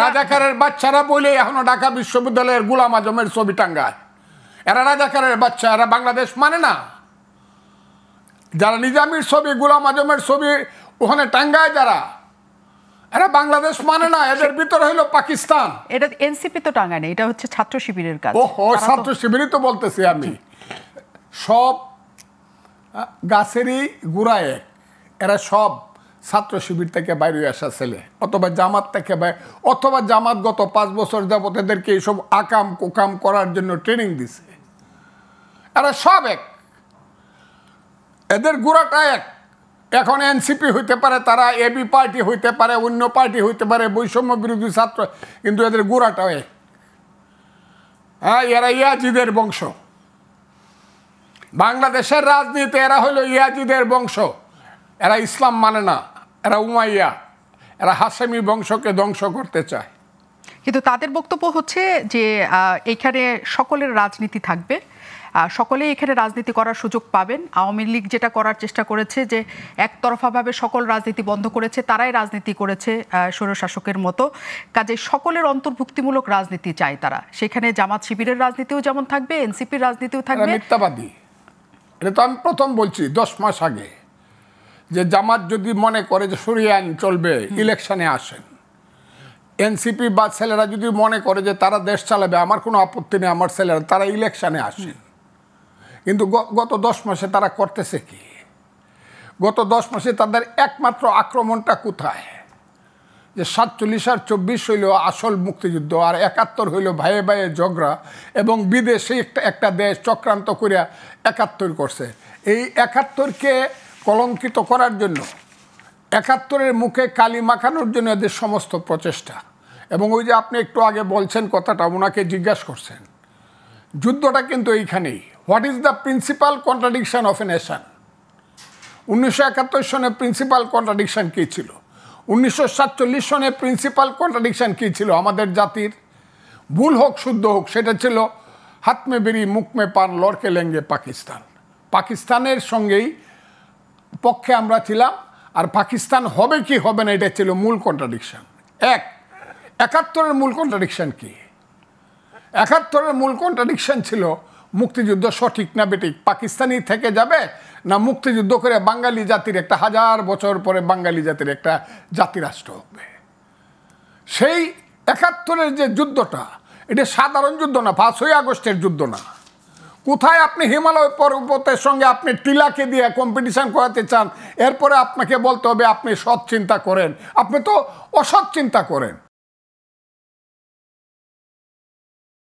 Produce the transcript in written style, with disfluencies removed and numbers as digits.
রাজাকারের বাচ্চারা বলে এখনো ঢাকা বিশ্ববিদ্যালয়ের গোলাম আজমের ছবি টাঙ্গায়। এরা রাজাকারের বাচ্চা, এরা বাংলাদেশ মানে না। যারা নিজামীর ছবি, গোলাম আজমের ছবি ওখানে টাঙ্গায় যারা, এরা বাংলাদেশ মানে না। এদের ভিতরে হলো পাকিস্তান। এটা এনসিপি তো টাঙ্গায় না, এটা হচ্ছে ছাত্র শিবিরের কাজ। ওহো, ছাত্র শিবিরই তো বলতেছি আমি। সব গাছেরই গোড়ায় এক। এরা সব ছাত্র শিবির থেকে বাইরে আসা ছেলে, অথবা জামাত থেকে অথবা জামাত গত 5 বছর যাবত এদেরকে এইসব আকাম কুকাম করার জন্য ট্রেনিং দিছে। এরা সব এক, এদের গোড়াটা এক। এখন এনসিপি হইতে পারে, তারা এবি পার্টি হইতে পারে, অন্য পার্টি হইতে পারে, বৈষম্য বিরোধী ছাত্র, কিন্তু এদের গোড়াটাও এক। হ্যাঁ, এরা ইয়াজিদের বংশ। বাংলাদেশের রাজনীতি এরা হলো ইয়াজিদের বংশ। এরা ইসলাম মানে না, এরা উমাইয়া, এরা হাশেমি বংশকে ধ্বংস করতে চায়। কিন্তু তাদের বক্তব্য হচ্ছে যে এখানে সকলের রাজনীতি থাকবে, সকলেই এখানে রাজনীতি করার সুযোগ পাবেন। আওয়ামী লীগ যেটা করার চেষ্টা করেছে যে একতরফাভাবে সকল রাজনীতি বন্ধ করেছে, তারাই রাজনীতি করেছে স্বৈরশাসকের মতো। কাজে সকলের অন্তর্ভুক্তিমূলক রাজনীতি চায় তারা। সেখানে জামাত শিবিরের রাজনীতিও যেমন থাকবে, এনসিপির রাজনীতিও থাকবে। মিথ্যাবাদী। এটা তো আমি প্রথম বলছি 10 মাস আগে, যে জামাত যদি মনে করে যে সরিয়ে আইন চলবে, ইলেকশনে আসেন। এনসিপি বা ছেলেরা যদি মনে করে যে তারা দেশ চালাবে, আমার কোনো আপত্তি নেই, আমার ছেলেরা তারা ইলেকশনে আসেন। কিন্তু গত 10 মাসে তারা করতেছে কি? গত 10 মাসে তাদের একমাত্র আক্রমণটা কোথায়? যে 47 আর 24 হইল আসল মুক্তিযুদ্ধ, আর 71 হইল ভাইয়ে ভাইয়ে ঝগড়া, এবং বিদেশে একটা দেশ চক্রান্ত করিয়া 71 করছে। এই 71কে কলঙ্কিত করার জন্য, 71-এর মুখে কালি মাখানোর জন্য এদের সমস্ত প্রচেষ্টা। এবং ওই যে আপনি একটু আগে বলছেন কথাটা, ওনাকে জিজ্ঞাসা করছেন, যুদ্ধটা কিন্তু এইখানেই। What is the principal contradiction of a nation? 1971 সনে প্রিন্সিপাল কন্ট্রাডিকশন কী ছিল? 1947 সনে প্রিন্সিপাল কন্ট্রাডিকশন কী ছিল? আমাদের জাতির ভুল হোক শুদ্ধ হোক, সেটা ছিল হাত মে বেরি মুখ মে পান লড়কে লেঙ্গে পাকিস্তান। পাকিস্তানের সঙ্গেই পক্ষে আমরা ছিলাম, আর পাকিস্তান হবে কি হবে না এটা ছিল মূল কন্ট্রাডিকশন। 71-এর মূল কন্ট্রাডিকশন কি? 71-এর মূল কন্ট্রাডিকশন ছিল মুক্তিযুদ্ধ সঠিক না বেঠিক, পাকিস্তানি থেকে যাবে না মুক্তিযুদ্ধ করে বাঙালি জাতির একটা 1000 বছর পরে বাঙালি জাতির একটা জাতিরাষ্ট্র হবে। সেই 71-এর যে যুদ্ধটা, এটা সাধারণ যুদ্ধ না, 5ই আগস্টের যুদ্ধ না। কোথায় আপনি হিমালয় পর্বতের সঙ্গে আপনি টিলাকে দিয়ে কম্পিটিশন করাতে চান, এরপরে আপনাকে বলতে হবে আপনি সৎ চিন্তা করেন। আপনি তো অসৎ চিন্তা করেন।